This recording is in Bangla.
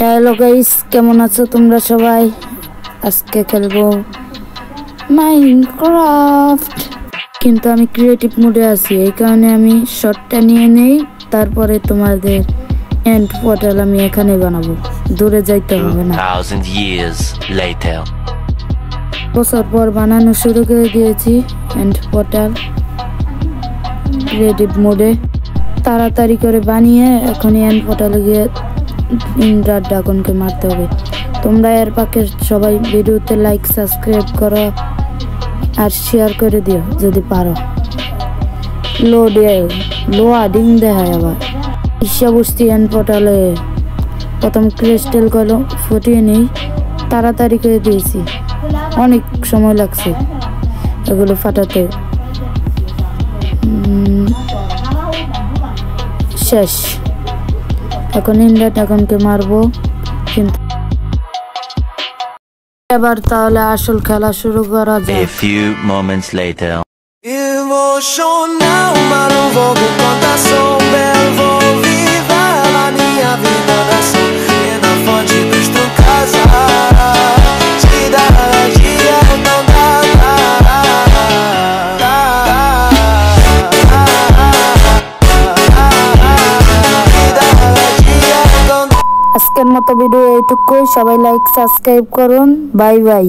হ্যালো গাইস, কেমন আছো তোমরা সবাই? আজকে খেলবো মাইনক্রাফট, কিন্তু আমি ক্রিয়েটিভ মোডে আছি, এই কারণে আমি শর্টটা নিয়ে নেই। তারপরে তোমাদের এন্ড পোর্টাল আমি এখানে বানাবো, দূরে যাইতে হবে না। 2000 years later বছর পর বানানো শুরু করে দিয়েছি এন্ড পোর্টাল ক্রিয়েটিভ মোডে। তাড়াতাড়ি করে বানিয়ে এখন এন্ড পোর্টালে গিয়ে ইন্দ্রার ড্রাগনকে মারতে হবে। তোমরা এর পাকে সবাই ভিডিওতে লাইক সাবস্ক্রাইব করো আর শেয়ার করে দিও যদি পারো। লোডিং দেখায় আবার। ইচ্ছা বসছি এন্ড পোর্টালে প্রথম ক্রিস্টাল গুলো ফুটিয়ে নেই, তাড়াতাড়ি করে দিয়েছি, অনেক সময় লাগছে এগুলো ফাটাতে। শেষ, এখন ইন্দ্রা ড্রাগনকে মারবো। কিন্তু এবার তাহলে আসল খেলা শুরু করা a যাক। few moments later Emocional, mas não vou me contar, sou belo, vou viver a minha vida da sol. E na fonte do casa, cidade é não dá. আজকের মতো ভিডিও এইটুকুই, সবাই লাইক সাবস্ক্রাইব করুন, বাই বাই।